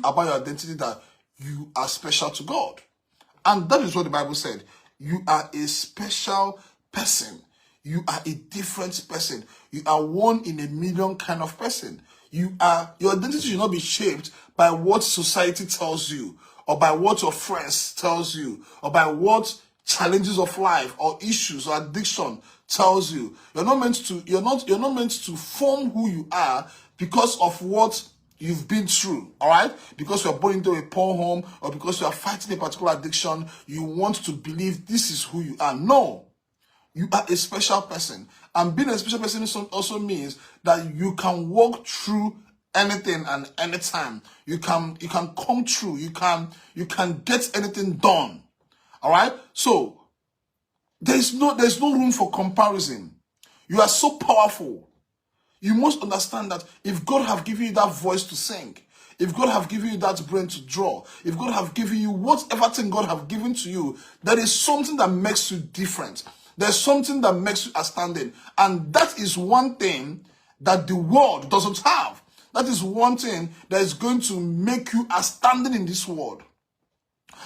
about your identity that you are special to God. And that is what the Bible said. You are a special person. You are a different person. You are one in a million kind of person. Your identity should not be shaped by what society tells you, or by what your friends tells you, or by what challenges of life or issues or addiction tells you. You're not meant to form who you are because of what you've been through, all right? Because you're born into a poor home, or because you are fighting a particular addiction, you want to believe this is who you are. No, you are a special person. And being a special person also means that you can walk through anything and anytime. You can come through. You can get anything done. All right? So there's no room for comparison. You are so powerful. You must understand that if God have given you that voice to sing, if God have given you that brain to draw, if God have given you whatever thing God have given to you, there is something that makes you different. There's something that makes you outstanding. And that is one thing that the world doesn't have. That is one thing that is going to make you outstanding in this world.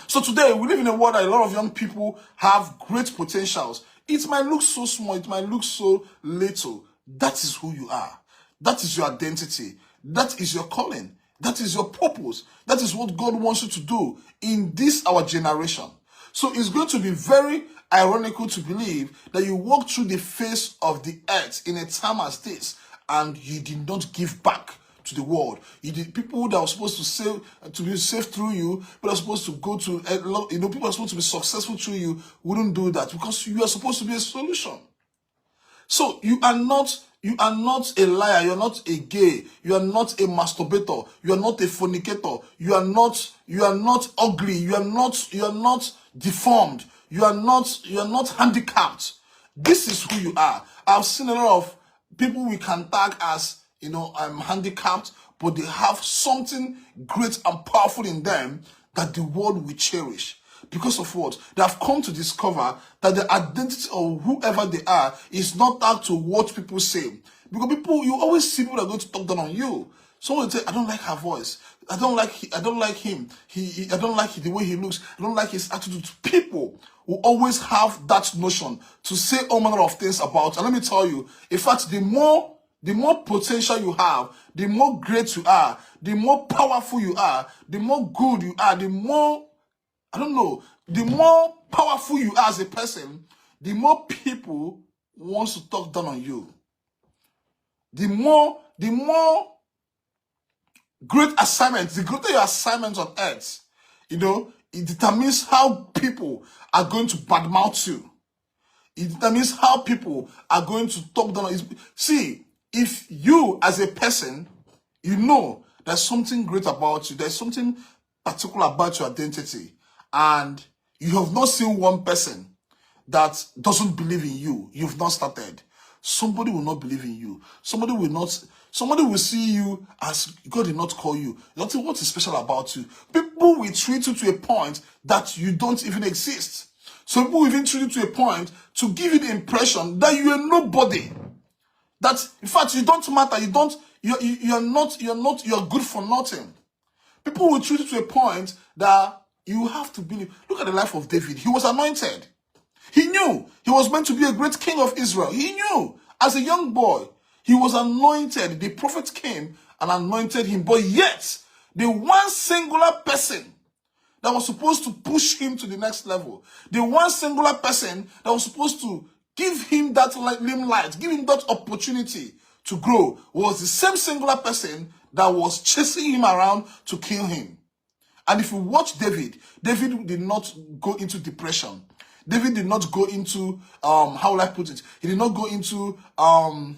So today, we live in a world that a lot of young people have great potentials. It might look so small, it might look so little. That is who you are. That is your identity. That is your calling. That is your purpose. That is what God wants you to do in this, our generation. So it's going to be very ironical to believe that you walk through the face of the earth in a time as this and you did not give back to the world. People that were supposed to be saved through you, people are supposed to go to, people are supposed to be successful through you, wouldn't do that because you are supposed to be a solution. So you are not a liar, you're not a gay, you are not a masturbator, you are not a fornicator, you are not ugly, you are not deformed, you are not handicapped. This is who you are. I've seen a lot of people we can tag as, I'm handicapped, but they have something great and powerful in them that the world will cherish. Because of what? They have come to discover that the identity of whoever they are is not tied to what people say. Because you always see people that are going to talk down on you. Someone will say, I don't like her voice. I don't like him. I don't like the way he looks. I don't like his attitude. People will always have that notion to say all manner of things about. And let me tell you, in fact, the more potential you have, the more great you are, the more powerful you are, the more good you are, the more powerful you are as a person, the more people want to talk down on you. The more great assignments, the greater your assignments on earth, it determines how people are going to badmouth you. It determines how people are going to talk down on you. See, if you as a person, there's something great about you, there's something particular about your identity, and you have not seen one person that doesn't believe in you, you've not started. Somebody will not believe in you. Somebody will see you as God did not call you. Nothing what is special about you. People will treat you to a point that you don't even exist. So people will even treat you to a point to give you the impression that you are nobody. That in fact you don't matter. You're good for nothing. People will treat you to a point that you have to believe. Look at the life of David. He was anointed. He knew he was meant to be a great king of Israel. He knew as a young boy, he was anointed. The prophet came and anointed him. But yet, the one singular person that was supposed to push him to the next level, the one singular person that was supposed to give him that limelight, give him that opportunity to grow, was the same singular person that was chasing him around to kill him. And if you watch David did not go into depression. David did not go into, how will I put it? He did not go into a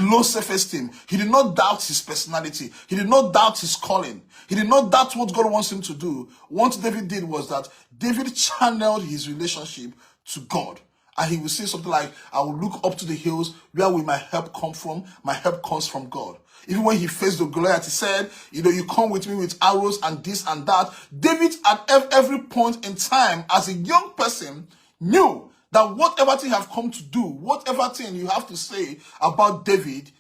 low self-esteem. He did not doubt his personality. He did not doubt his calling. He did not doubt what God wants him to do. What David did was that David channeled his relationship to God. And he would say something like, I will look up to the hills. Where will my help come from? My help comes from God. Even when he faced the Goliath, he said, you come with me with arrows and this and that. David at every point in time as a young person knew that whatever thing you have come to do, whatever thing you have to say about David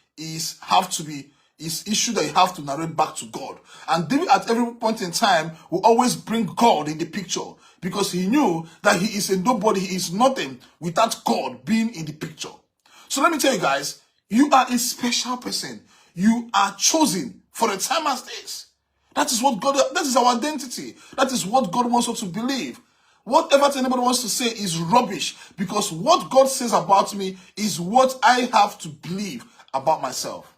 have to be is issue that you have to narrate back to God. And David at every point in time will always bring God in the picture because he knew that he is a nobody, he is nothing without God being in the picture. So let me tell you guys, you are a special person. You are chosen for a time as this. That is what God, that is our identity. That is what God wants us to believe. Whatever anybody wants to say is rubbish because what God says about me is what I have to believe about myself.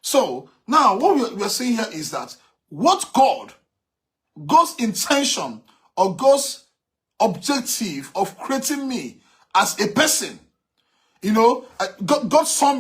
So now what we are saying here is that what God's intention or God's objective of creating me as a person, God saw me